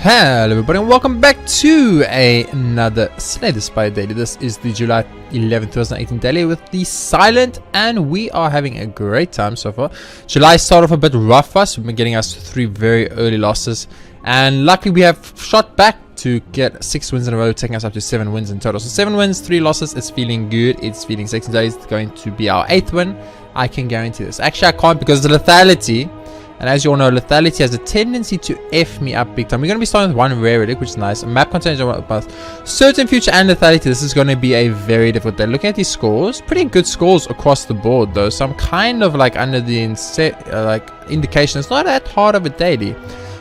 Hello everybody and welcome back to another Slay the Spire daily. This is the July 11th, 2018 daily with the Silent, and we are having a great time so far. July started off a bit rough for us. We've been getting us 3 very early losses, and luckily we have shot back to get 6 wins in a row, taking us up to 7 wins in total. So 7 wins, 3 losses. It's feeling good. It's feeling sexy. Today is going to be our 8th win. I can guarantee this. Actually, I can't because of the lethality. And as you all know, lethality has a tendency to F me up big time. We're going to be starting with 1 rare relic, which is nice. A map contains both certain future and lethality. This is going to be a very difficult day. Looking at these scores, pretty good scores across the board though. So I'm kind of like under the indication it's not that hard of a daily.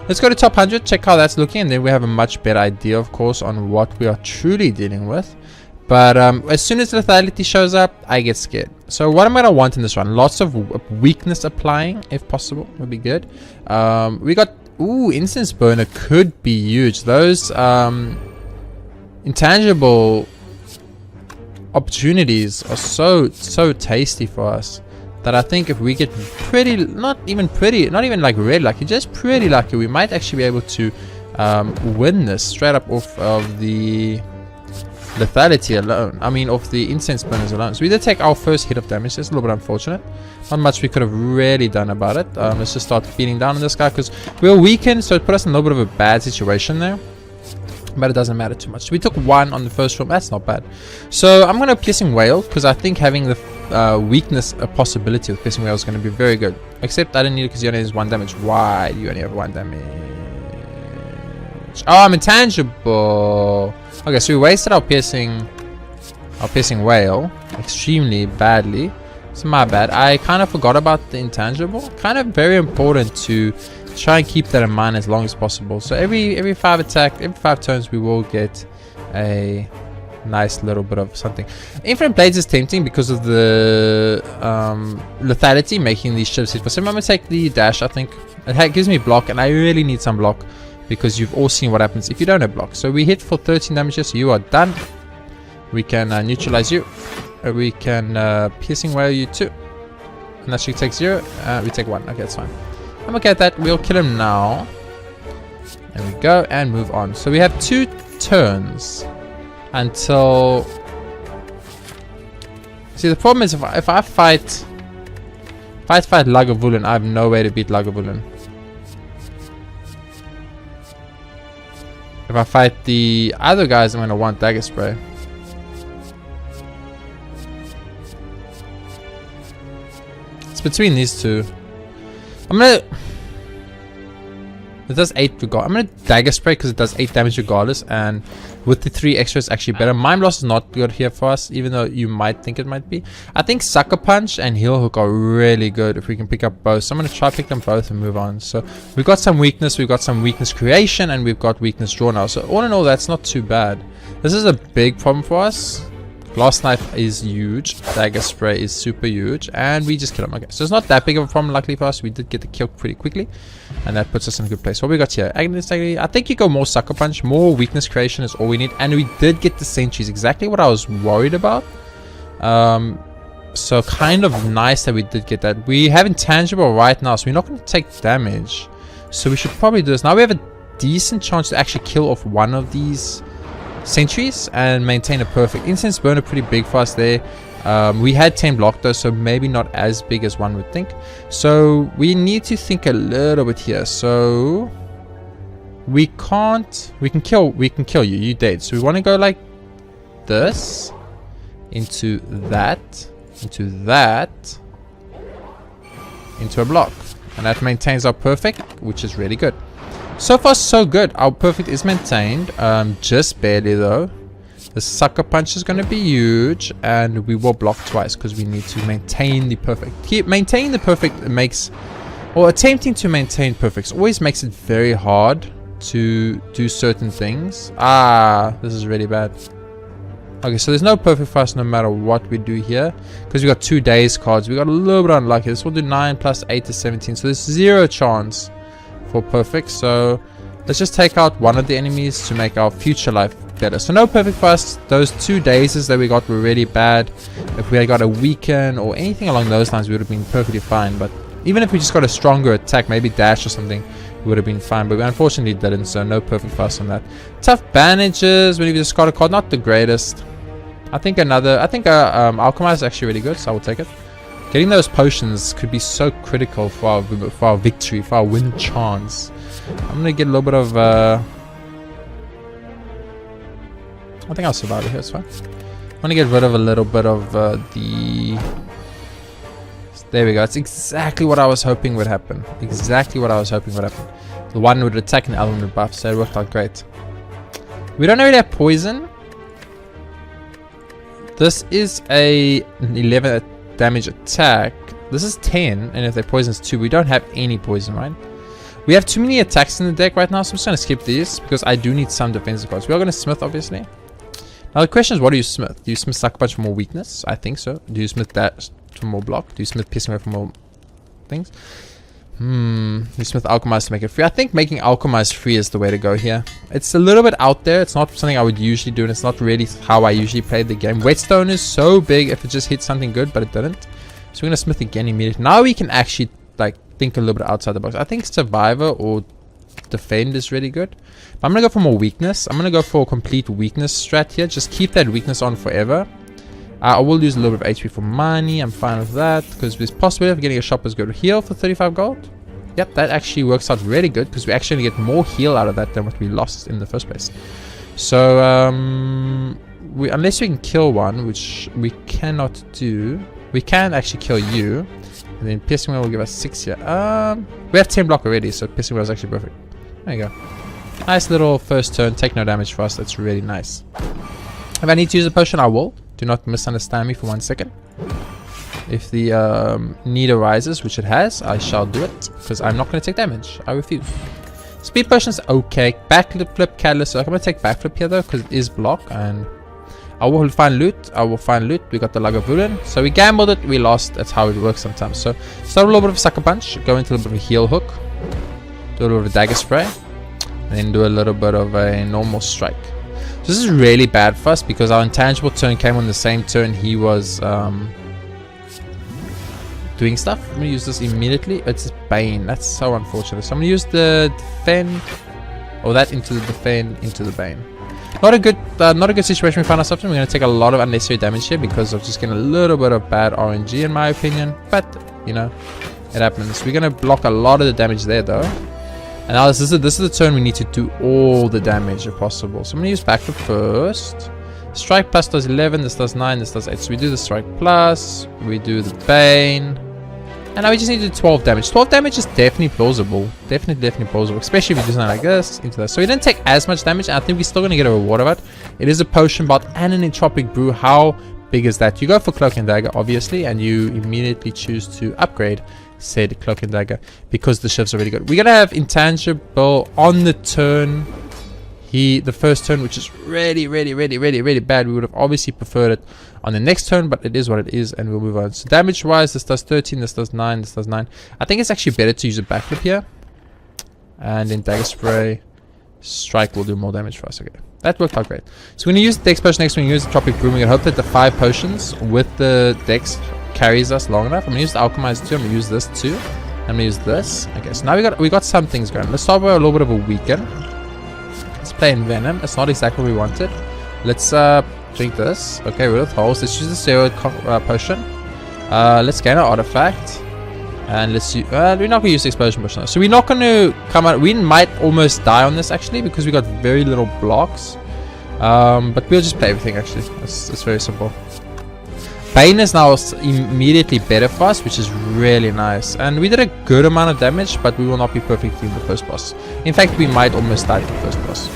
Let's go to top 100, check how that's looking, and then we have a much better idea, of course, on what we are truly dealing with. But as soon as lethality shows up, I get scared. So what I'm going to want in this run, lots of weakness applying, if possible, would be good. We got, instance burner could be huge. Those intangible opportunities are so tasty for us that I think if we get not even like really lucky, just pretty lucky, we might actually be able to win this straight up off of the lethality alone. I mean, off the incense burners alone. So we did take our first hit of damage. It's a little bit unfortunate. Not much we could have really done about it. Let's just start beating down on this guy because we were weakened, so it put us in a little bit of a bad situation there. But it doesn't matter too much. So we took 1 on the first room. That's not bad. So I'm going to piercing whale because I think having the weakness a possibility with piercing whale is going to be very good. Except I didn't need it because he only has 1 damage. Why do you only have 1 damage? Oh, I'm intangible. Okay, so we wasted our piercing whale extremely badly. It's my bad. I kind of forgot about the intangible. Kind of very important to try and keep that in mind as long as possible. So every 5 turns we will get a nice little bit of something. Infinite blades is tempting because of the lethality making these ships hit for 7. I'm gonna take the dash. I think it gives me block, and I really need some block because you've all seen what happens if you don't have block. So we hit for 13 damages, so you are done. We can neutralize you. We can piercing whale you too, and that should take 0. We take 1. Okay, that's fine. I'm okay at that. We'll kill him now. There we go, and move on. So we have 2 turns until. See, the problem is if I fight Lagavulin, I have no way to beat Lagavulin. If I fight the other guys, I'm going to want dagger spray. It's between these 2. I'm going to... It does 8 regardless. I'm going to dagger spray because it does 8 damage regardless. And with the 3 extra, it's actually better. Mime loss is not good here for us, even though you might think it might be. I think Sucker Punch and Heel Hook are really good if we can pick up both. So I'm going to try to pick them both and move on. So we've got some weakness. We've got some weakness creation. And we've got weakness draw now. So all in all, that's not too bad. This is a big problem for us. Blast Knife is huge. Dagger Spray is super huge. And we just kill him. Okay, so it's not that big of a problem, luckily for us. We did get the kill pretty quickly. And that puts us in a good place. What we got here? Agony. I think you go more Sucker Punch. More weakness creation is all we need. And we did get the sentries. Exactly what I was worried about. So kind of nice that we did get that. We have intangible right now. So we're not going to take damage. So we should probably do this. Now we have a decent chance to actually kill off one of these sentries and maintain a perfect. Incense burner pretty big for us there. We had 10 block though, so maybe not as big as one would think. So we need to think a little bit here. So we can kill you. You dead. So we want to go like this into that, into a block, and that maintains our perfect, which is really good. So far so good. Our perfect is maintained, just barely though. The Sucker Punch is going to be huge, and we will block twice because we need to maintain the perfect. Maintaining the perfect makes, or attempting to maintain perfects always makes it very hard to do certain things. This is really bad. Okay, so there's no perfect for us no matter what we do here because we got 2 days cards. We got a little bit unlucky. This will do 9 plus 8 is 17, so there's 0 chance for perfect. So let's just take out one of the enemies to make our future life better. So no perfect for us. Those 2 dazes that we got were really bad. If we had got a weaken or anything along those lines, we would have been perfectly fine. But even if we just got a stronger attack, maybe dash or something, would have been fine, but we unfortunately didn't, so no perfect pass on that. Tough bandages when you discard a card, not the greatest. I think Alchemize is actually really good, so I will take it. Getting those potions could be so critical for our victory, for our win chance. I'm gonna get a little bit of I think I'll survive it here, it's fine. I'm gonna get rid of a little bit of the... There we go. It's exactly what I was hoping would happen. Exactly what I was hoping would happen. The one would attack and the other one would buff, so it worked out great. We don't really have poison. This is an 11 damage attack. This is 10, and if their poison is 2, we don't have any poison, right? We have too many attacks in the deck right now, so I'm just going to skip these because I do need some defensive cards. We are going to smith, obviously. Now the question is, what do you smith? Do you smith Sucker Punch for more weakness? I think so. Do you smith that for more block? Do you smith Piercing Away for more things? You smith Alchemize to make it free. I think making Alchemize free is the way to go here. It's a little bit out there. It's not something I would usually do, and it's not really how I usually play the game. Whetstone is so big if it just hits something good, but it didn't. So we're going to smith again immediately. Now we can actually like think a little bit outside the box. I think Survivor or Defend is really good. But I'm going to go for more weakness. I'm going to go for a complete weakness strat here. Just keep that weakness on forever. I will lose a little bit of HP for money. I'm fine with that because there's possibility of getting a Shopper's Go to heal for 35 gold. Yep, that actually works out really good because we actually get more heal out of that than what we lost in the first place. So, unless we can kill one, which we cannot do, we can actually kill you. And then Piercing Wheel will give us 6 here. We have 10 block already, so Piercing Wheel is actually perfect. There you go. Nice little first turn. Take no damage for us. That's really nice. If I need to use a potion, I will. Do not misunderstand me for 1 second. If the need arises, which it has, I shall do it. Because I'm not going to take damage. I refuse. Speed potion's okay. Backflip, Catalyst. So I'm going to take backflip here though, because it is block. And I will find loot. We got the Lagavulin. So we gambled it. We lost. That's how it works sometimes. So start a little bit of Sucker Punch. Go into a little bit of a Heal Hook. Do a little bit of Dagger Spray. And then do a little bit of a normal Strike. So this is really bad for us because our intangible turn came on the same turn he was doing stuff. I'm going to use this immediately. It's Bane. That's so unfortunate. So I'm going to use the Defend, or that into the Defend, into the Bane. Not a good situation we found ourselves in. We're going to take a lot of unnecessary damage here because of just getting a little bit of bad RNG in my opinion. But, you know, it happens. We're going to block a lot of the damage there though. And now this is the turn we need to do all the damage if possible. So I'm going to use Backflip first. Strike plus does 11, this does 9, this does 8. So we do the Strike plus, we do the Bane. And now we just need to do 12 damage. 12 damage is definitely plausible. Definitely plausible. Especially if we do something like this, into that. So we didn't take as much damage, and I think we're still going to get a reward of it. It is a potion bot and an entropic brew. How big is that? You go for Cloak and Dagger, obviously, and you immediately choose to upgrade said Cloak and Dagger because the shifts are really good. We're going to have intangible on the turn. The first turn, which is really bad. We would have obviously preferred it on the next turn, but it is what it is, and we'll move on. So damage wise, this does 13, this does 9, this does 9. I think it's actually better to use a backflip here, and then Dagger Spray. Strike will do more damage for us. Okay, that worked out great. So we're going to use the Dex potion next. We're going to use the Tropic Broom. We're going to hope that the 5 potions with the Dex carries us long enough. I'm going to use the Alchemize too. I'm going to use this too. I'm going to use this. Okay, so now we got some things going. Let's start with a little bit of a weaken. Let's play in Venom. It's not exactly what we wanted. Let's drink this. Okay, rid of holes. Let's use the steroid potion. Let's gain our artifact. And let's use, we're not going to use the explosion potion. So we're not going to come out. We might almost die on this actually because we got very little blocks. But we'll just play everything actually. It's very simple. Bane is now immediately better for us, which is really nice. And we did a good amount of damage, but we will not be perfect in the first boss. In fact, we might almost die in the first boss.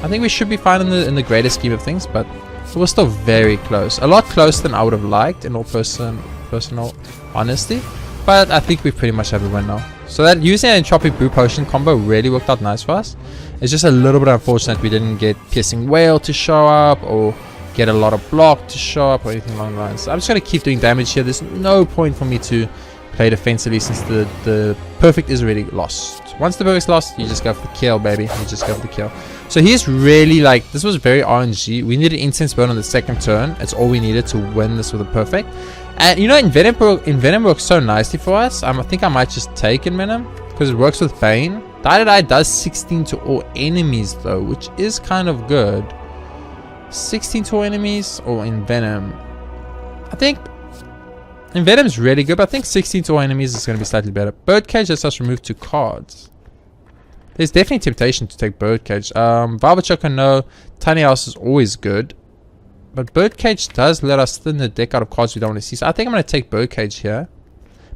I think we should be fine in the greater scheme of things, but it was still very close. A lot closer than I would have liked, in all personal honesty. But I think we pretty much have a win now. So that using an Entropic Brew Potion combo really worked out nice for us. It's just a little bit unfortunate we didn't get Piercing Whale to show up, or get a lot of block to show up, or anything along the lines. So I'm just going to keep doing damage here. There's no point for me to play defensively since the perfect is already lost. Once the perfect's lost, you just go for the kill, baby. You just go for the kill. So he's really like, this was very RNG. We needed Incense Burn on the second turn. It's all we needed to win this with a perfect. And you know, Venom works so nicely for us. I think I might just take Venom because it works with Bane. Die does 16 to all enemies though, which is kind of good. 16 to all enemies or in Venom. I think in Venom's really good, but I think 16 to all enemies is going to be slightly better. Birdcage lets us remove 2 cards. There's definitely temptation to take Birdcage. Velvet Choker, no. Tiny House is always good. But Birdcage does let us thin the deck out of cards we don't want to see. So I think I'm going to take Birdcage here.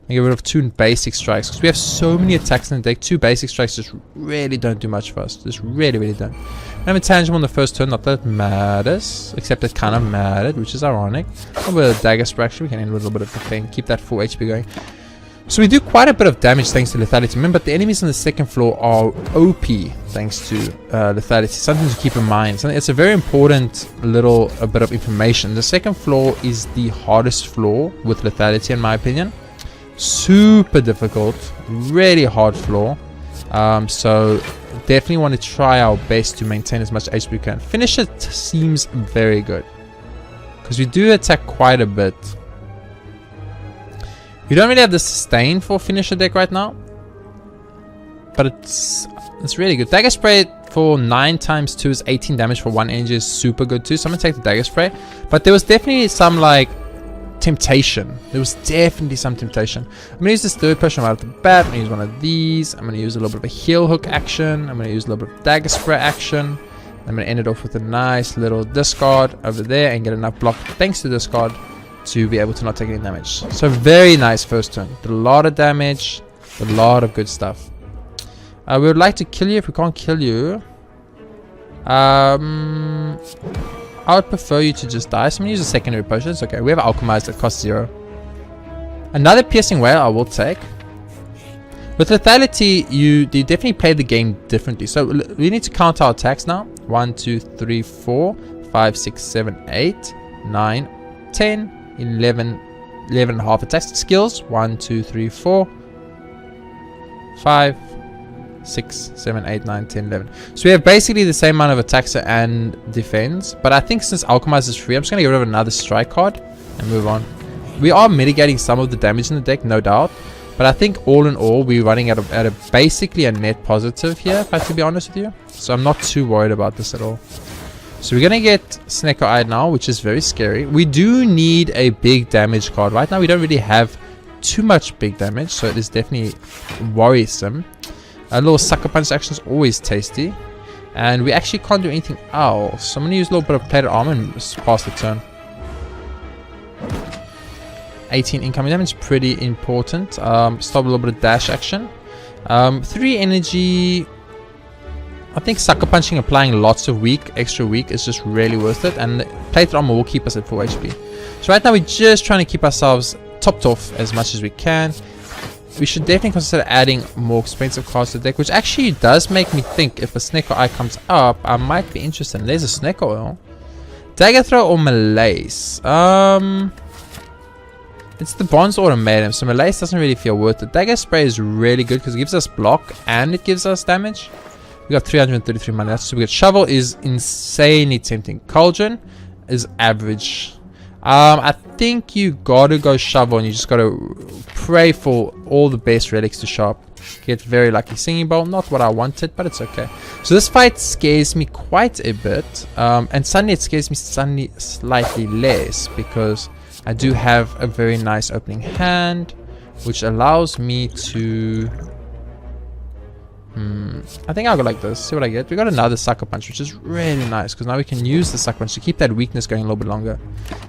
And get rid of 2 basic strikes. Because we have so many attacks in the deck. 2 basic strikes just really don't do much for us. Just really, really don't. We have a tangible on the first turn. Not that it matters. Except it kind of mattered, which is ironic. A little bit of Dagger Spray actually. We can end with a little bit of the thing. Keep that full HP going. So we do quite a bit of damage thanks to Lethality. Remember, the enemies on the second floor are OP thanks to Lethality. Something to keep in mind. It's a very important little bit of information. The second floor is the hardest floor with Lethality in my opinion. Super difficult. Really hard floor. So definitely want to try our best to maintain as much HP we can. Finish it seems very good. Because we do attack quite a bit. We don't really have the sustain for finisher deck right now, but it's really good. Dagger Spray for 9 times 2 is 18 damage for 1 energy is super good too. So I'm gonna take the Dagger Spray, but there was definitely some like temptation. There was definitely some temptation. I'm gonna use this third person right off the bat. I'm gonna use one of these. I'm gonna use a little bit of a heal hook action. I'm gonna use a little bit of Dagger Spray action. I'm gonna end it off with a nice little discard over there and get enough block thanks to discard to be able to not take any damage. So very nice first turn. Did a lot of damage, a lot of good stuff. We would like to kill you. If we can't kill you, I would prefer you to just die. So I'm gonna use a secondary potion. It's okay. We have alchemized that costs 0. Another piercing whale I will take. With Lethality, you definitely play the game differently. So we need to count our attacks now. 1, 2, 3, 4, 5, 6, 7, 8, 9, 10, 11 and a half attacks. Skills 1, 2, 3, 4, 5, 6, 7, 8, 9, 10, 11. So we have basically the same amount of attacks and defense, but I think since Alchemize is free, I'm just going to get rid of another strike card and move on. We are mitigating some of the damage in the deck, no doubt, but I think all in all we're running at a basically a net positive here, if I have to be honest with you. So I'm not too worried about this at all. So we're gonna get Snecko Eye now, which is very scary. We do need a big damage card. Right now we don't really have too much big damage, so it is definitely worrisome. A little Sucker Punch action is always tasty. And we actually can't do anything else. So I'm gonna use a little bit of Plated Armor and pass the turn. 18 incoming damage, pretty important. Stop a little bit of dash action. 3 energy. I think Sucker Punching, applying lots of extra weak is just really worth it, and Plated Armor will keep us at full HP. So right now we're just trying to keep ourselves topped off as much as we can. We should definitely consider adding more expensive cards to the deck, which actually does make me think if a Snecko Eye comes up, I might be interested. There's a Snecko Oil. Dagger Throw or Malaise? It's the Bronze Automatum, so Malaise doesn't really feel worth it. Dagger Spray is really good because it gives us block and it gives us damage. We got 333 money. That's super good. Shovel is insanely tempting. Cauldron is average. I think you gotta go Shovel and you just gotta pray for all the best relics to show up. Get very lucky. Singing Bowl, not what I wanted, but it's okay. So this fight scares me quite a bit, and suddenly it scares me slightly less because I do have a very nice opening hand, which allows me to. I think I'll go like this. See what I get. We got another Sucker Punch, which is really nice because now we can use the Sucker Punch to keep that weakness going a little bit longer.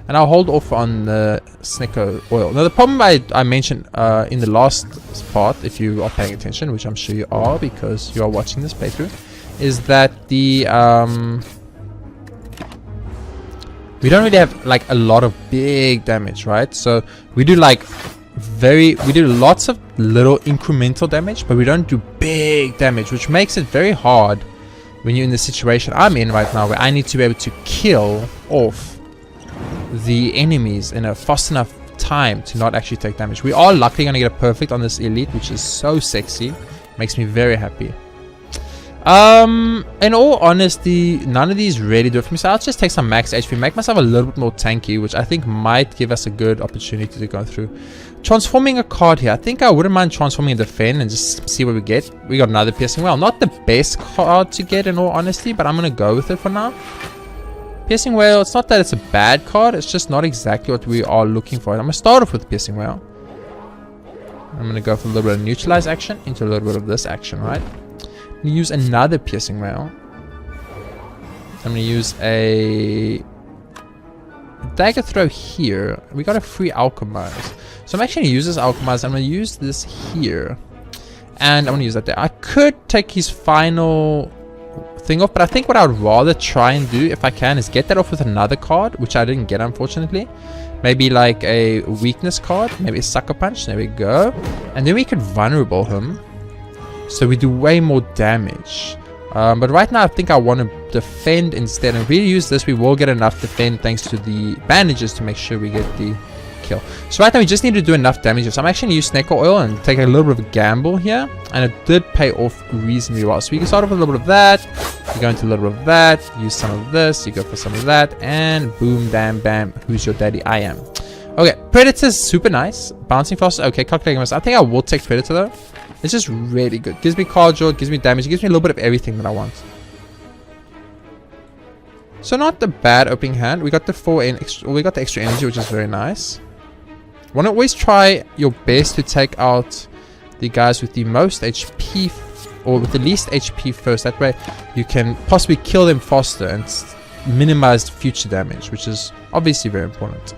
And I'll hold off on the Snecko Oil. Now the problem I mentioned in the last part, if you are paying attention, which I'm sure you are because you are watching this playthrough, is that the we don't really have like a lot of big damage, right? So we do like we do lots of little incremental damage, but we don't do big damage, which makes it very hard when you're in the situation I'm in right now, where I need to be able to kill off the enemies in a fast enough time to not actually take damage. We are luckily going to get a perfect on this elite, which is so sexy. Makes me very happy. In all honesty, none of these really do it for me, so I'll just take some max HP, make myself a little bit more tanky, which I think might give us a good opportunity to go through. Transforming a card here, I think I wouldn't mind transforming a defend and just see what we get. We got another piercing whale, not the best card to get in all honesty, but I'm gonna go with it for now. Piercing whale, it's not that it's a bad card, it's just not exactly what we are looking for. I'm gonna start off with piercing whale. I'm gonna go for a little bit of neutralize action into a little bit of this action, right? Use another piercing whale. I'm gonna use a dagger throw here. We got a free alchemize, so I'm actually gonna use this alchemize. I'm gonna use this here, and I'm gonna use that there. I could take his final thing off, but I think what I would rather try and do, if I can, is get that off with another card, which I didn't get unfortunately. Maybe like a weakness card, maybe a sucker punch. There we go, and then we could vulnerable him. So we do way more damage. But right now I think I want to defend instead. And if we use this, we will get enough defend thanks to the bandages to make sure we get the kill. So right now we just need to do enough damage. So I'm actually going to use snake oil and take a little bit of a gamble here. And it did pay off reasonably well. So we can start off with a little bit of that. You go into a little bit of that. Use some of this. You go for some of that. And boom, bam, bam. Who's your daddy? I am. Okay, Predator's super nice. Bouncing fast. Okay, calculating myself. I think I will take Predator though. It's just really good. Gives me card draw, gives me damage, it gives me a little bit of everything that I want. So not the bad opening hand. We got the we got the extra energy, which is very nice. Want to always try your best to take out the guys with the most HP or with the least HP first. That way you can possibly kill them faster and minimize future damage, which is obviously very important.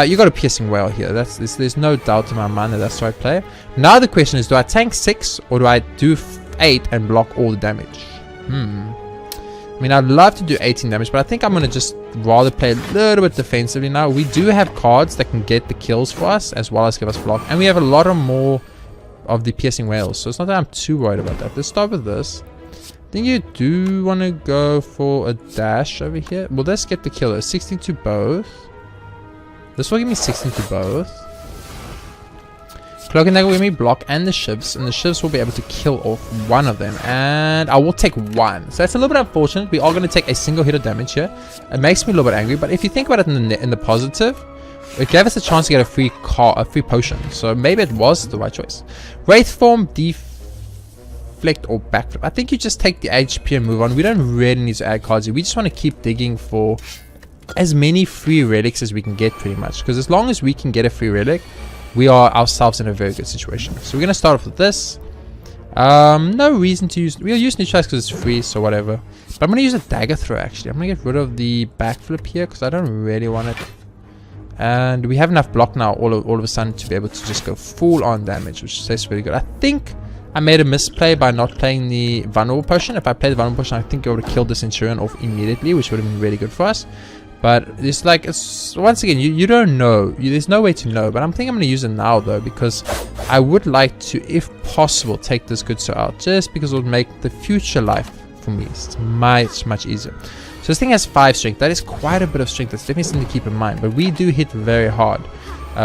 You got a piercing whale here. There's no doubt in my mind that that's the right play. Now the question is, do I tank 6 or do I do 8 and block all the damage? I mean, I'd love to do 18 damage, but I think I'm going to just rather play a little bit defensively now. We do have cards that can get the kills for us as well as give us block. And we have a lot of more of the piercing whales. So it's not that I'm too worried about that. Let's start with this. I think you do want to go for a dash over here. Will this get the killer? 16 to both. This will give me 16 to both. Cloak and Dagger will give me block and the shivs will be able to kill off one of them. And I will take one. So that's a little bit unfortunate. We are going to take a single hit of damage here. It makes me a little bit angry, but if you think about it in the positive, it gave us a chance to get a free potion. So maybe it was the right choice. Wraith form, deflect or backflip. I think you just take the HP and move on. We don't really need to add cards here. We just want to keep digging for as many free relics as we can get pretty much, because as long as we can get a free relic, we are ourselves in a very good situation. So we're going to start off with this. No reason to use, we'll use neutralize because it's free, so whatever. But I'm going to use a dagger throw actually. I'm going to get rid of the backflip here because I don't really want it. And we have enough block now all of a sudden to be able to just go full on damage, which tastes really good. I think I made a misplay by not playing the vulnerable potion. If I played the vulnerable potion, I think I would have killed the Centurion off immediately, which would have been really good for us. But it's like, it's once again, you don't know. There's no way to know. But I'm thinking I'm going to use it now though, because I would like to, if possible, take this good soul out, just because it would make the future life for me much easier. So this thing has 5 strength. That is quite a bit of strength. That's definitely something to keep in mind. But we do hit very hard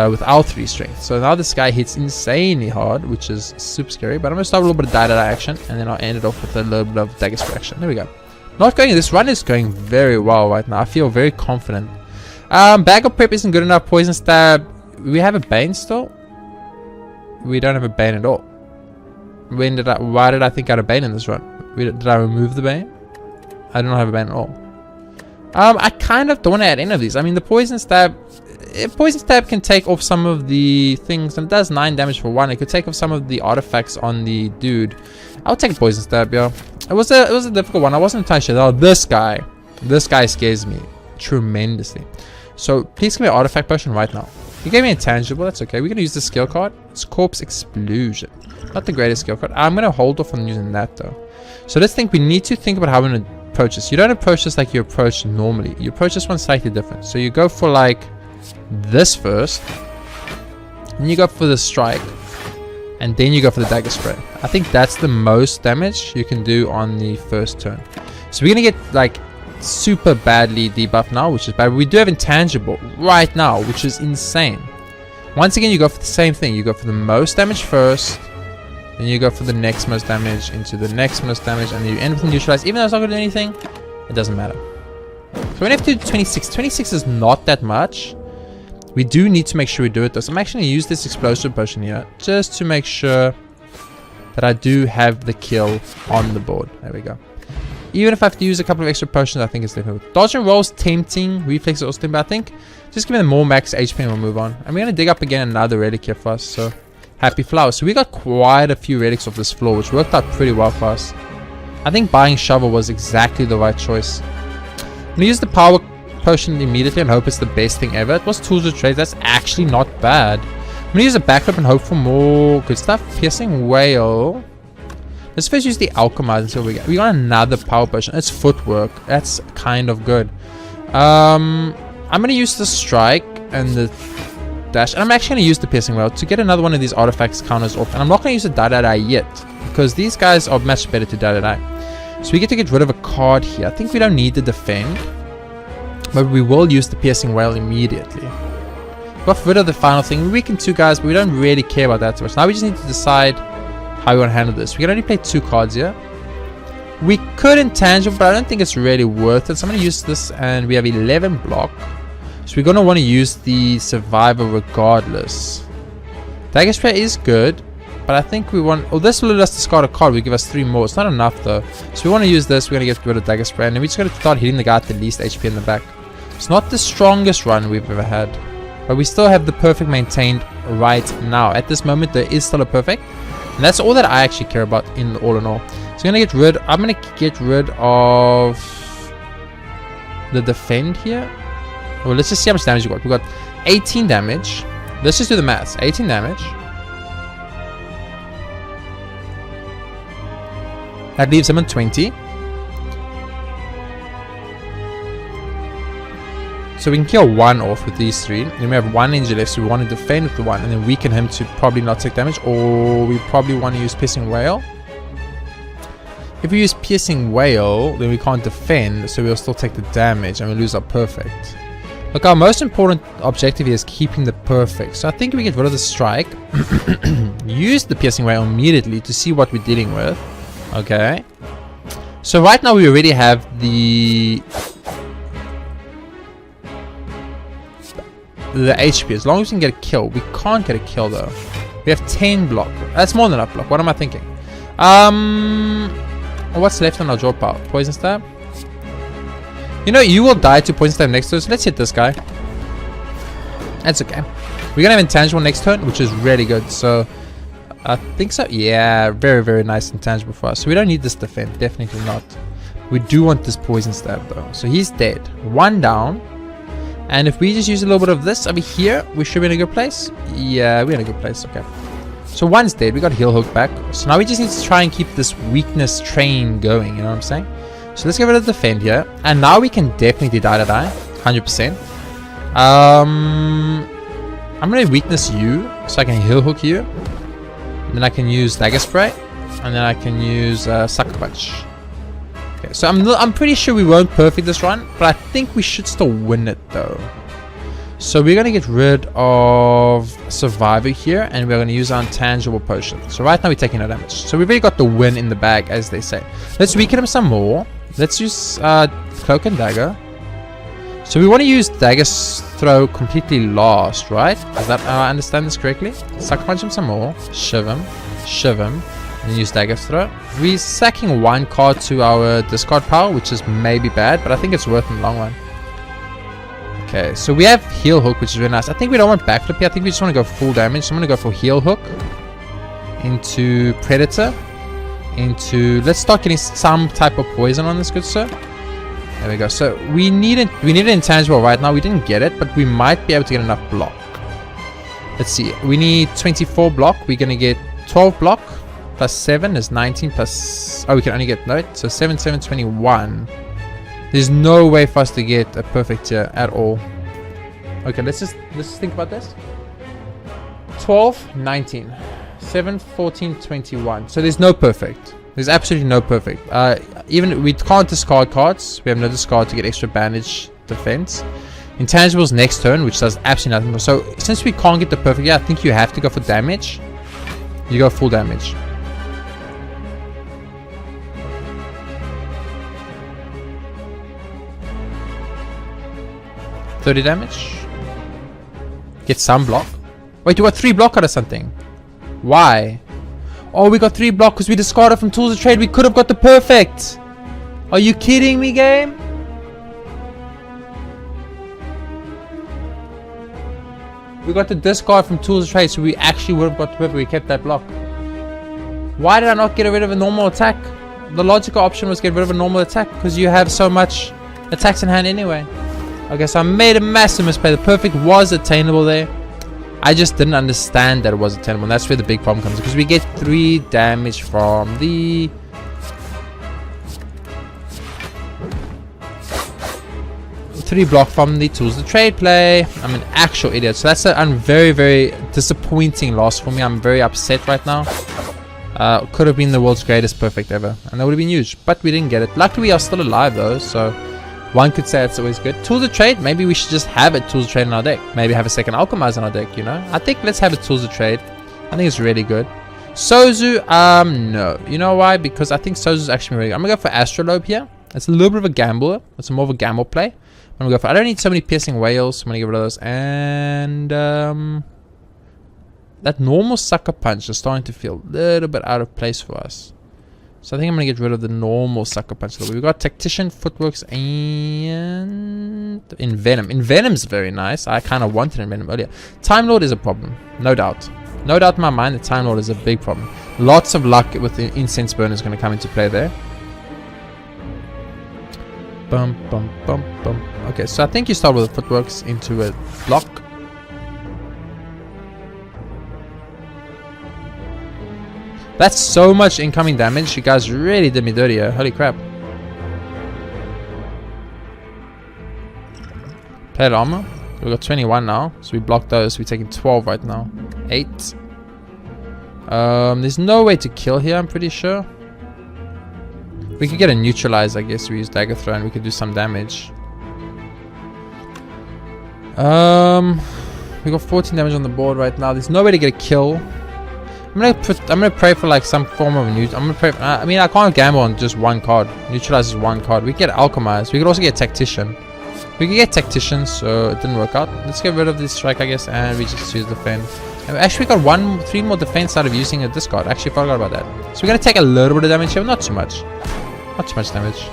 with our 3 strength. So now this guy hits insanely hard, which is super scary. But I'm going to start with a little bit of die action, and then I'll end it off with a little bit of dagger spray action. There we go. This run is going very well right now. I feel very confident. Bag of prep isn't good enough. Poison stab. We have a bane still. We don't have a bane at all. Why did I think I had a bane in this run? Did I remove the bane? I don't have a bane at all. I kind of don't want to add any of these. I mean, the poison stab can take off some of the things, and it does 9 damage for 1. It could take off some of the artifacts on the dude. I'll take a poison stab, yo. It was a difficult one. I wasn't entirely sure. Oh, this guy scares me tremendously. So please give me an artifact potion right now. You gave me a tangible. That's okay. We're gonna use the skill card. It's Corpse Explosion. Not the greatest skill card. I'm gonna hold off on using that though. So let's think. We need to think about how we're gonna approach this. You don't approach this like you approach normally. You approach this one slightly different. So you go for like this first, and you go for the strike, and then you go for the dagger spray. I think that's the most damage you can do on the first turn. So we're gonna get like super badly debuffed now, which is bad. We do have intangible right now, which is insane. Once again, you go for the same thing. You go for the most damage first, Then you go for the next most damage into the next most damage, and you end with a neutralize. Even though it's not going to do anything, it doesn't matter. So we have to do 26. 26 is not that much. We do need to make sure we do it though. So I'm actually going to use this explosive potion here just to make sure that I do have the kill on the board. There we go. Even if I have to use a couple of extra potions, I think it's definitely good. Dodge and roll is tempting. Reflex is also tempting, but I think just give me the more max HP and we'll move on. And we're going to dig up again another relic here for us. So happy flowers. So we got quite a few relics off this floor, which worked out pretty well for us. I think buying shovel was exactly the right choice. I'm going to use the power potion immediately and hope it's the best thing ever. It was tools of trade. That's actually not bad. I'm going to use a backflip and hope for more good stuff. Piercing whale. Let's first use the alchemize until we got another power potion. It's footwork. That's kind of good. I'm going to use the strike and the dash. And I'm actually going to use the piercing whale to get another one of these artifacts counters off. And I'm not going to use the die yet, because these guys are much better to die. So we get to get rid of a card here. I think we don't need the defend, but we will use the piercing whale immediately. Got rid of the final thing. We weaken 2 guys, but we don't really care about that so much. Now we just need to decide how we want to handle this. We can only play 2 cards here. We could intangible, but I don't think it's really worth it. So I'm going to use this, and we have 11 block. So we're going to want to use the survivor regardless. Dagger Spray is good, but I think we want... Oh, this will let us discard a card. We give us 3 more. It's not enough though. So we want to use this. We're going to get rid of Dagger Spray, and then we're just going to start hitting the guy at the least HP in the back. It's not the strongest run we've ever had, but we still have the perfect maintained right now. At this moment, there is still a perfect. And that's all that I actually care about in all. So I'm going to get rid of the defend here. Well, let's just see how much damage we got. We got 18 damage. Let's just do the maths. 18 damage. That leaves him on 20. So we can kill 1 off with these 3. Then we have 1 injury left, so we want to defend with the 1 and then weaken him to probably not take damage. Or we probably want to use Piercing Whale. If we use Piercing Whale, then we can't defend, so we'll still take the damage and we lose our perfect. Look, our most important objective here is keeping the perfect. So I think we get rid of the strike. Use the Piercing Whale immediately to see what we're dealing with. Okay. So right now we already have the HP. As long as we can get a kill. We can't get a kill though. We have 10 block. That's more than enough block. What am I thinking? What's left on our draw pile? Poison stab. You know, you will die to poison stab next turn, so let's hit this guy. That's okay. We're gonna have intangible next turn, which is really good. So I think so. Yeah, very, very nice intangible for us. So we don't need this defend. Definitely not. We do want this poison stab though. So he's dead. 1 down. And if we just use a little bit of this over here, we should be in a good place. Yeah, we're in a good place. Okay. So 1's dead. We got heal hook back. So now we just need to try and keep this weakness train going. You know what I'm saying? So let's get rid of the defend here. And now we can definitely die. 100%. I'm going to weakness you. So I can heal hook you. And then I can use Dagger Spray. And then I can use Sucker Punch. Okay, so I'm pretty sure we won't perfect this run, but I think we should still win it though. So we're going to get rid of Survivor here, and we're going to use our intangible potion. So right now we're taking no damage. So we've already got the win in the bag, as they say. Let's weaken him some more. Let's use Cloak and Dagger. So we want to use Dagger Throw completely last, right? Is that I understand this correctly? Sucker Punch him some more. Shiv him. And use Dagger Throw. We're sacking 1 card to our discard pile, which is maybe bad, but I think it's worth in the long run. Okay, so we have Heal Hook, which is really nice. I think we don't want Backflip here. I think we just want to go full damage. So I'm going to go for Heal Hook. Into Predator. Into... Let's start getting some type of poison on this, good sir. There we go. So we need an intangible right now. We didn't get it, but we might be able to get enough block. Let's see. We need 24 block. We're going to get 12 block. Plus 7 is 19 plus... Oh, we can only get... No, so 7, 7, 21. There's no way for us to get a perfect here at all. Okay, let's just think about this. 12, 19. 7, 14, 21. So there's no perfect. There's absolutely no perfect. Even we can't discard cards. We have no discard to get extra bandage defense. Intangibles next turn, which does absolutely nothing. So since we can't get the perfect, yeah, I think you have to go for damage. You go full damage. 30 damage. Get some block. Wait, we got 3 block out of something. Why? Oh, we got 3 block because we discarded from tools of trade. We could have got the perfect. Are you kidding me, game? We got the discard from tools of trade, so we actually would have got the perfect. We kept that block. Why did I not get rid of a normal attack? The logical option was get rid of a normal attack because you have so much attacks in hand anyway. Okay, so I made a massive misplay. The perfect was attainable there. I just didn't understand that it was attainable. And that's where the big problem comes, because we get 3 damage from the 3 block from the tools of trade play. I'm an actual idiot. So that's a very, very disappointing loss for me. I'm very upset right now. Could have been the world's greatest perfect ever, and that would have been huge, but we didn't get it. Luckily we are still alive though, so one could say it's always good. Tools of trade, maybe we should just have a tools of trade in our deck. Maybe have a second alchemize in our deck, you know. I think let's have a tools of trade. I think it's really good. Sozu, no. You know why? Because I think Sozu's actually really good. I'm gonna go for Astrolabe here. It's a little bit of a gamble. It's more of a gamble play. I'm gonna go for, I don't need so many piercing whales, so I'm gonna get rid of those. And that normal sucker punch is starting to feel a little bit out of place for us. So I think I'm going to get rid of the normal sucker punch. We've got Tactician, Footworks, and Envenom. Envenom's very nice. I kind of wanted Envenom earlier. Time Lord is a problem, no doubt. No doubt in my mind that Time Lord is a big problem. Lots of luck with the Incense Burner is going to come into play there. Bum, bum, bum, bum. Okay, so I think you start with the Footworks into a block. That's so much incoming damage. You guys really did me dirty here. Holy crap. Plate armor. We got 21 now. So we blocked those. We're taking 12 right now. 8. There's no way to kill here, I'm pretty sure. We could get a neutralize, I guess. We use Dagger Throw and we could do some damage. We got 14 damage on the board right now. There's no way to get a kill. I'm gonna pray for like some form of neutral. I'm gonna pray for, I mean, I can't gamble on just one card. Neutralize is one card. We could get Alchemize. We could also get Tactician. We could get Tactician, so it didn't work out. Let's get rid of this strike, I guess, and we just use Defend. And we actually got 3 more defense out of using a discard. Actually forgot about that. So we're gonna take a little bit of damage here, but not too much. Not too much damage.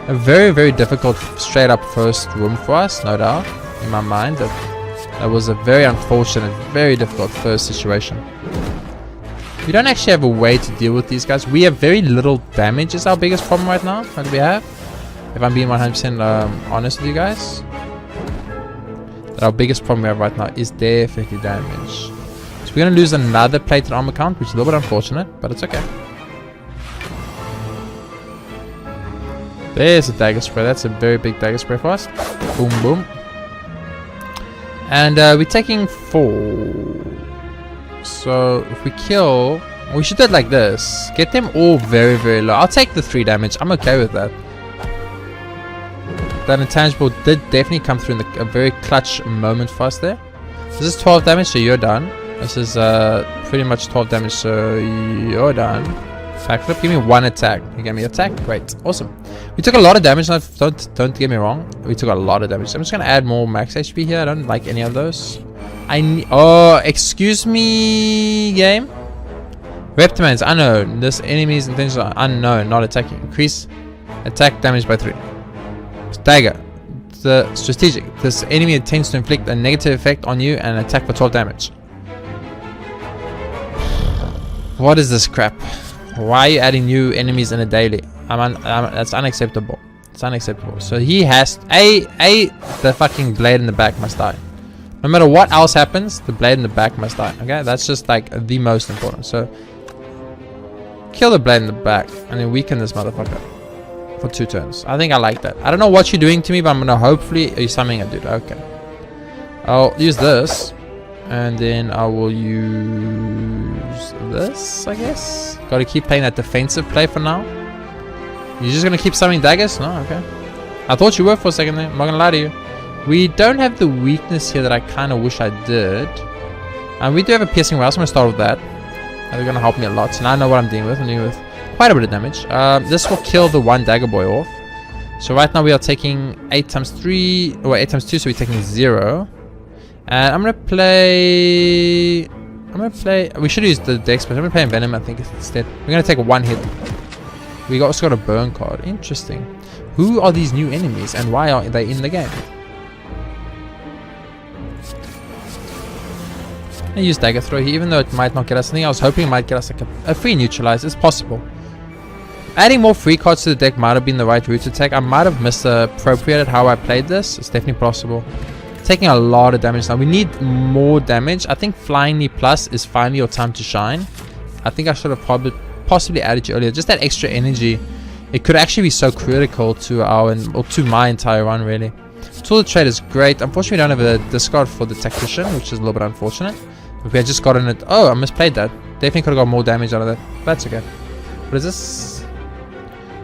A very, very difficult straight up first room for us, no doubt. In my mind, that was a very unfortunate, very difficult first situation. We don't actually have a way to deal with these guys. We have very little damage is our biggest problem right now. What do we have? If I'm being 100% honest with you guys. That our biggest problem we have right now is definitely damage. So we're going to lose another plated armor count, which is a little bit unfortunate, but it's okay. There's a dagger spray. That's a very big dagger spray for us. Boom, boom. And we're taking 4. So if we kill, we should do it like this. Get them all very, very low. I'll take the 3 damage. I'm okay with that. That intangible did definitely come through in a very clutch moment for us there. This is 12 damage, so you're done. This is pretty much 12 damage, so you're done. Backflip, give me 1 attack. You gave me attack? Great. Awesome. We took a lot of damage. Don't get me wrong. We took a lot of damage. I'm just going to add more max HP here. I don't like any of those. Oh, excuse me, game. Reptimanes, unknown. This enemy's intentions are unknown, not attacking. Increase attack damage by 3. Dagger. The strategic. This enemy intends to inflict a negative effect on you and attack for 12 damage. What is this crap? Why are you adding new enemies in a daily? That's unacceptable. It's unacceptable. So he has the fucking blade in the back must die. No matter what else happens, the blade in the back must die. Okay, that's just like the most important. So kill the blade in the back and then weaken this motherfucker for 2 turns. I think I like that. I don't know what you're doing to me, but I'm gonna hopefully use something I did. Okay, I'll use this and then I will use this, I guess. Gotta keep playing that defensive play for now. You're just gonna keep summoning daggers? No, okay. I thought you were for a second there. I'm not gonna lie to you. We don't have the weakness here that I kind of wish I did. And we do have a piercing ray. I'm going to start with that. That's going to help me a lot. So now I know what I'm dealing with. I'm dealing with quite a bit of damage. This will kill the 1 dagger boy off. So right now we are taking 8 times 3, or 8 times 2, so we're taking 0. And I'm gonna play. We should use the Dex, but I'm gonna play Venom, I think, instead. We're gonna take 1 hit. We also got a burn card. Interesting. Who are these new enemies, and why are they in the game? I use Dagger Throw here, even though it might not get us anything. I was hoping it might get us like a free neutralize. It's possible. Adding more free cards to the deck might have been the right route to take. I might have misappropriated how I played this. It's definitely possible. Taking a lot of damage now. We need more damage. I think Flying Knee Plus is finally your time to shine. I think I should have possibly added you earlier. Just that extra energy. It could actually be so critical to to my entire run, really. Tool of Trade is great. Unfortunately, we don't have a discard for the Tactician, which is a little bit unfortunate. If we had just gotten it... Oh, I misplayed that. Definitely could have got more damage out of that. That's okay. What is this?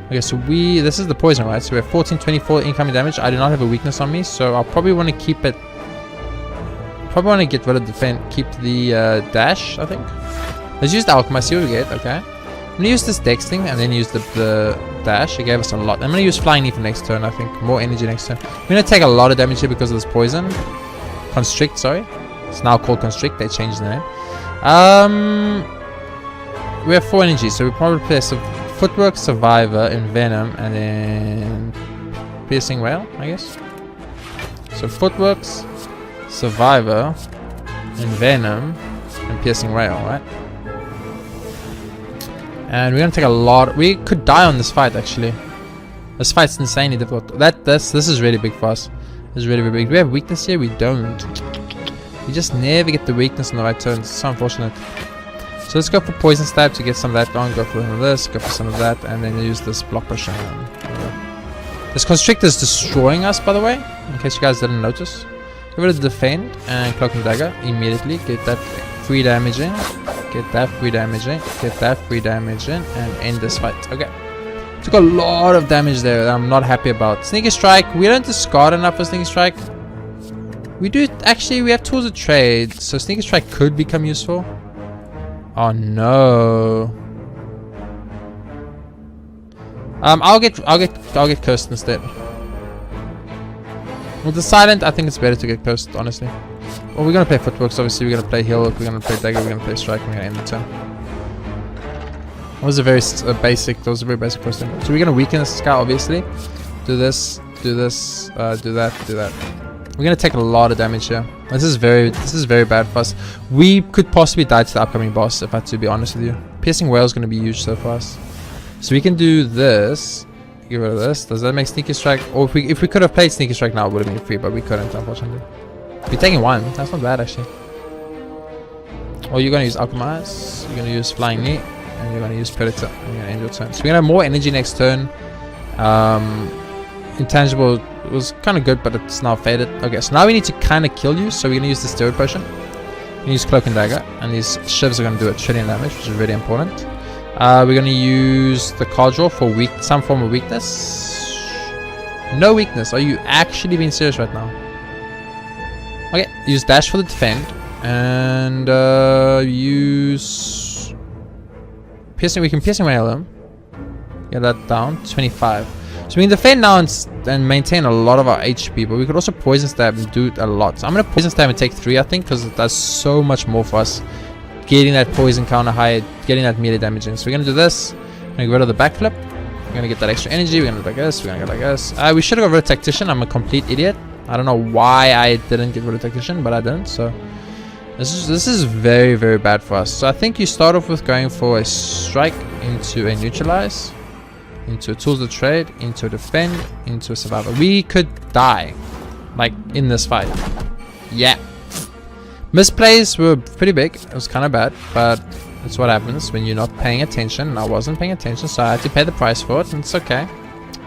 Okay, so this is the poison, right? So we have 14, 24 incoming damage. I do not have a weakness on me, so I'll probably want to keep it. Probably want to get rid of the keep the dash, I think. Let's use the alchemy, see what we get. Okay, I'm gonna use this dex thing and then use the dash. It gave us a lot. I'm gonna use Flying Knee for next turn. I think more energy next turn. We're gonna take a lot of damage here because of this poison. Constrict, sorry. It's now called Constrict. They changed the name. We have 4 energy, so we probably play some Footwork, Survivor, and Venom, and then Piercing Rail, I guess. So Footworks, Survivor, and Venom, and Piercing Rail, right? And we're gonna take a lot. We could die on this fight, actually. This fight's insanely difficult. This is really big for us. This is really, really big. Do we have weakness here? We don't. We just never get the weakness on the right turn. It's so unfortunate. So let's go for Poison Stab to get some of that on, go for some of this, go for some of that, and then use this block potion. This Constrictor is destroying us, by the way, in case you guys didn't notice. Get rid of the Defend and Cloak and Dagger immediately. Get that free damage in, get that free damage in, get that free damage in, and end this fight. Okay. Took a lot of damage there that I'm not happy about. Sneaky Strike, we don't discard enough for Sneaky Strike. We do, actually, we have Tools of Trade, so Sneaky Strike could become useful. Oh no. I'll get cursed instead. With the silent, I think it's better to get cursed, honestly. Well, we're gonna play Footworks, obviously. We're gonna play Heal, we're gonna play Dagger, we're gonna play Strike, we're gonna end the turn. That was a very basic question. So we're gonna weaken this guy, obviously. Do this, do that, do that. We're gonna take a lot of damage here. This is very bad for us. We could possibly die to the upcoming boss, if I have to be honest with you. Piercing Whale is gonna be huge so for us. So we can do this. Get rid of this. Does that make Sneaky Strike? Or if we could have played Sneaky Strike now, it would have been free, but we couldn't, unfortunately. We're taking 1. That's not bad, actually. Or you're gonna use Alchemize. You're gonna use Flying Knee, and you're gonna use Predator. And you're gonna end your turn. So we're gonna have more energy next turn. Intangible was kind of good, but it's now faded. Okay, so now we need to kind of kill you, so we're going to use the Steroid Potion. We're going to use Cloak and Dagger, and these shivs are going to do a trillion damage, which is really important. We're going to use the card draw for some form of weakness. No weakness. Are you actually being serious right now? Okay, use Dash for the Defend, and use Piercing. We can Piercing Rail him. Get that down, 25. So we can defend now and maintain a lot of our HP, but we could also Poison Stab and do a lot. So I'm going to Poison Stab and take 3, I think, because it does so much more for us. Getting that poison counter high, getting that melee damage in. So we're going to do this. We're going to get rid of the backflip. We're going to get that extra energy. We're going to do like this. We're going to go like this. We should have got rid of Tactician. I'm a complete idiot. I don't know why I didn't get rid of Tactician, but I didn't. So this is very, very bad for us. So I think you start off with going for a Strike into a Neutralize, into a Tools of Trade, into a Defend, into a Survivor. We could die, like, in this fight. Yeah. Misplays were pretty big. It was kind of bad, but that's what happens when you're not paying attention. And I wasn't paying attention, so I had to pay the price for it, and it's okay.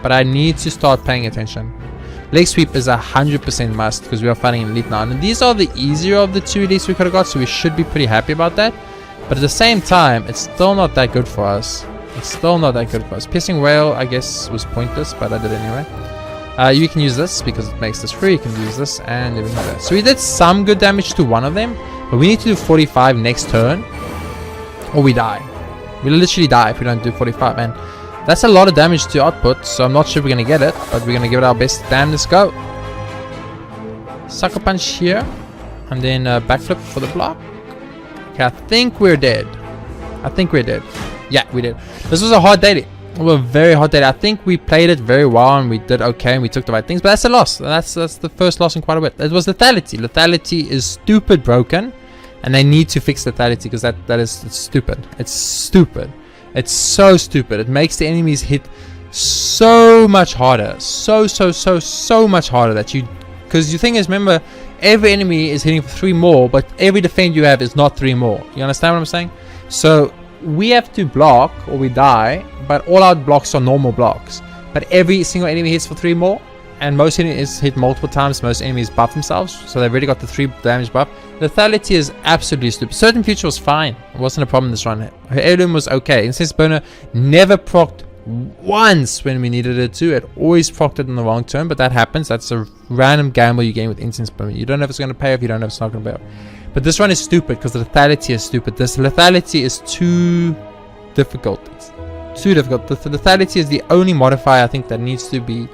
But I need to start paying attention. Leg Sweep is 100% must, because we are fighting in Elite now. And these are the easier of the 2 Elites we could have got, so we should be pretty happy about that. But at the same time, it's still not that good for us. It's still not that good for us. Piercing Whale, I guess, was pointless, but I did anyway. You can use this because it makes this free. You can use this and everything like that. So we did some good damage to one of them, but we need to do 45 next turn, or we die. We literally die if we don't do 45. And That's a lot of damage to output, so I'm not sure we're gonna get it, but we're gonna give it our best. Damn, let's go. Sucker punch here, and then backflip for the block. Okay, I think we're dead. Yeah, we did. This was a hard daily. A very hard daily. I think we played it very well and we did okay and we took the right things, but that's a loss. That's the first loss in quite a bit. It was lethality. Lethality is stupid broken, and they need to fix lethality because that is stupid. It's stupid. It's so stupid. It makes the enemies hit so much harder. So much harder that you. Because the thing is, remember, every enemy is hitting for 3 more, but every defend you have is not 3 more. You understand what I'm saying? So we have to block or we die, but all our blocks are normal blocks. But every single enemy hits for 3 more, and most enemies hit multiple times. Most enemies buff themselves, so they've already got the 3 damage buff. Lethality is absolutely stupid. Certain future was fine. It wasn't a problem this run. Her heirloom was okay. Incense burner never procced once when we needed it to. It always procced it in the wrong turn, but that happens. That's a random gamble you gain with incense burner. You don't know if it's going to pay off, you don't know if it's not going to pay off. But this one is stupid because the lethality is stupid. This lethality is too difficult. It's too difficult. The lethality is the only modifier I think that needs to be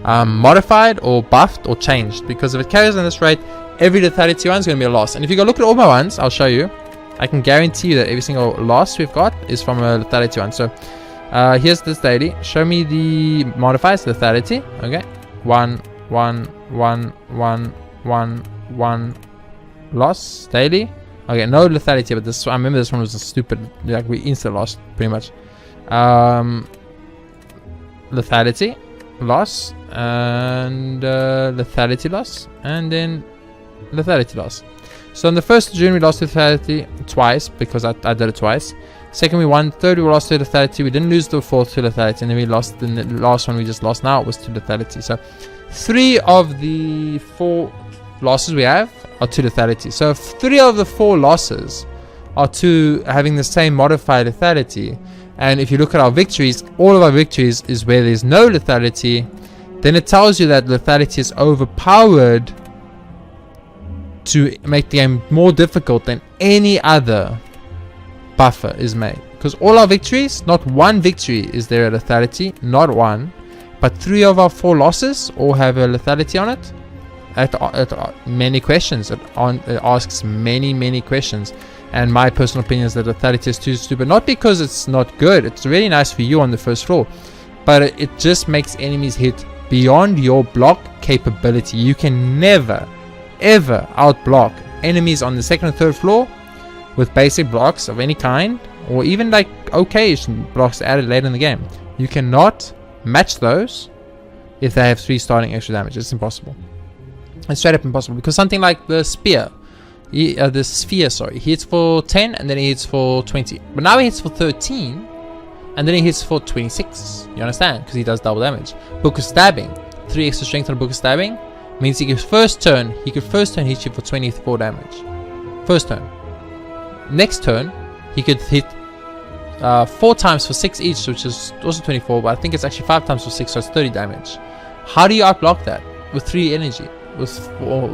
modified or buffed or changed, because if it carries on this rate, every lethality one is going to be a loss. And if you go look at all my ones, I'll show you. I can guarantee you that every single loss we've got is from a lethality one. So here's this daily. Show me the modifiers. Lethality. Okay. 1 1 1 1 1 1 loss daily. Okay, no lethality, but this, I remember this one was a stupid, like we instant lost pretty much. Lethality loss, and lethality loss, and then lethality loss. So on the 1st of June we lost lethality twice because I did it twice. Second we won. Third we lost to lethality. We didn't lose the 4th to lethality, and then we lost the last one we just lost now. It was to lethality. So 3 of the 4 losses we have are to lethality. So if 3 of the 4 losses are to having the same modified lethality, and if you look at our victories, all of our victories is where there's no lethality, then it tells you that lethality is overpowered to make the game more difficult than any other buffer is made. Because all our victories, not one victory is there a lethality, not one, but 3 of our 4 losses all have a lethality on it. Many questions. It asks many questions, and my personal opinion is that lethality is too stupid. Not because it's not good. It's really nice for you on the 1st floor, but it just makes enemies hit beyond your block capability. You can never ever outblock enemies on the 2nd and 3rd floor with basic blocks of any kind, or even like okay blocks added later in the game. You cannot match those if they have 3 starting extra damage. It's impossible. It's straight up impossible, because something like the sphere, the sphere, sorry, he hits for 10 and then he hits for 20, but now he hits for 13 and then he hits for 26. You understand? Because he does double damage. Book of stabbing, 3 extra strength on book of stabbing means he could first turn hit you for 24 damage. First turn. Next turn he could hit 4 times for 6 each, which is also 24, but I think it's actually 5 times for 6, so it's 30 damage. How do you outblock that with 3 energy?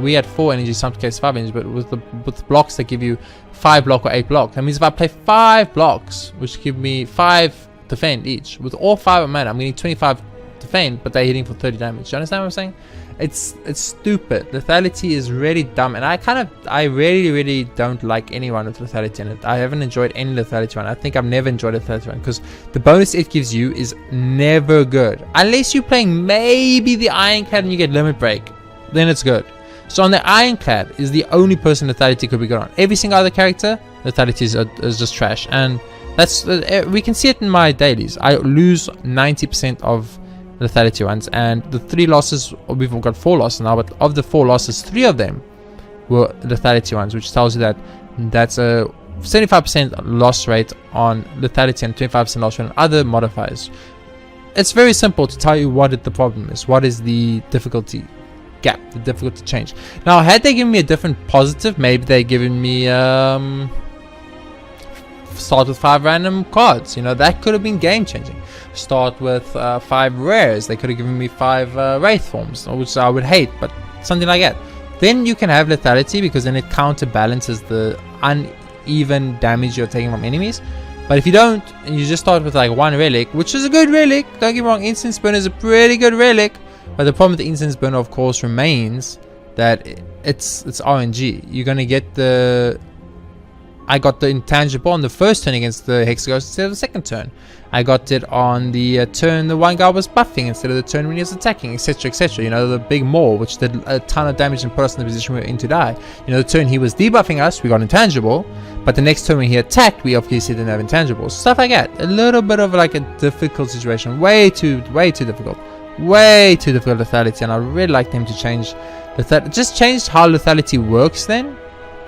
We had 4 energy, some cases 5 energy, but with blocks that give you 5 block or 8 block, that means if I play 5 blocks, which give me 5 defend each, with all 5 of mana, I'm getting 25 defend, but they're hitting for 30 damage. You understand what I'm saying? It's stupid. Lethality is really dumb, and I really don't like anyone with lethality in it. I haven't enjoyed any lethality one. I think I've never enjoyed a lethality one, because the bonus it gives you is never good, unless you're playing maybe the Ironclad and you get limit break. Then it's good. So on the Ironclad is the only person lethality could be good on. Every single other character, lethality is just trash, and that's we can see it in my dailies. I lose 90% of lethality ones, and the 3 losses, we've got 4 losses now, but of the 4 losses, 3 of them were lethality ones, which tells you that that's a 75% loss rate on lethality and 25% loss rate on other modifiers. It's very simple to tell you what the problem is. What is the difficulty gap, the difficulty change. Now, had they given me a different positive, maybe they given me start with 5 random cards, you know, that could have been game changing. Start with 5 rares, they could have given me 5 wraith forms, which I would hate, but something like that. Then you can have lethality, because then it counterbalances the uneven damage you're taking from enemies. But if you don't, and you just start with like one relic, which is a good relic, don't get me wrong, Incense Burner is a pretty good relic, but the problem with the Incense Burner, of course, remains that it's RNG. You're gonna get the... I got the intangible on the first turn against the Hexaghost instead of the second turn. I got it on the turn the one guy was buffing instead of the turn when he was attacking, etc, etc. You know, the big maul, which did a ton of damage and put us in the position we were in to die. You know, the turn he was debuffing us, we got intangible, but the next turn when he attacked, we obviously didn't have intangibles. Stuff like that. A little bit of like a difficult situation. Way too difficult. Way too difficult lethality, and I really like them to change lethality. Just change how lethality works then.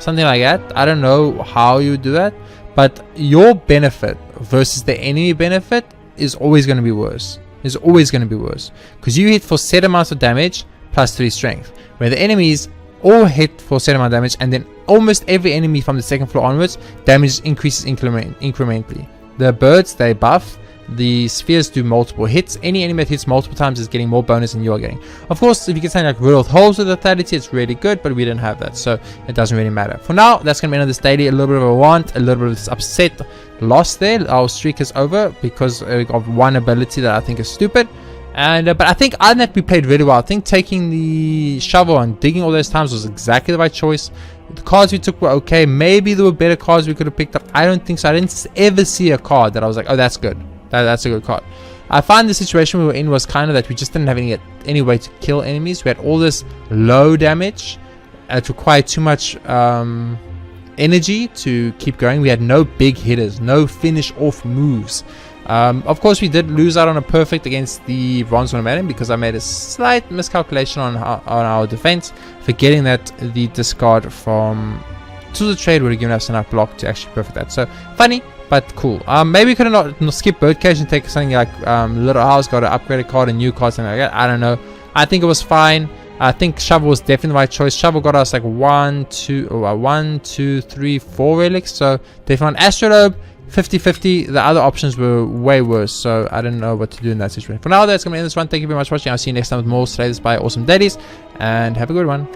Something like that. I don't know how you do that, but your benefit versus the enemy benefit is always going to be worse. Is always going to be worse because you hit for set amounts of damage plus 3 strength, where the enemies all hit for set amount of damage, and then almost every enemy from the second floor onwards, damage increases incrementally. The birds, they buff. The spheres do multiple hits. Any enemy that hits multiple times is getting more bonus than you are getting. Of course, if you get something like Riddled Holes with lethality, it's really good, but we didn't have that, so it doesn't really matter. For now, that's going to be the end of this daily. A little bit of a want, a little bit of this upset loss there. Our streak is over because of one ability that I think is stupid. And but I think other than that, we played really well. I think taking the shovel and digging all those times was exactly the right choice. The cards we took were okay. Maybe there were better cards we could have picked up. I don't think so. I didn't ever see a card that I was like, oh, that's good. That's a good card. I find the situation we were in was kind of that we just didn't have any way to kill enemies. We had all this low damage. It required too much energy to keep going. We had no big hitters, no finish off moves. Of course, we did lose out on a perfect against the bronze one because I made a slight miscalculation on our defense, forgetting that the discard from Tools of Trade would have given us enough block to actually perfect that. So funny, but cool. Maybe we could have not skip Birdcage and take something like Little House, got an upgraded card, a new card, something like that. I don't know. I think it was fine. I think Shovel was definitely the right choice. Shovel got us like 1, 2, 3, 4 relics. So definitely on Astrolabe, 50-50. The other options were way worse. So I didn't know what to do in that situation. For now, that's going to end this one. Thank you very much for watching. I'll see you next time with more Slay the Spire awesome dailies. And have a good one.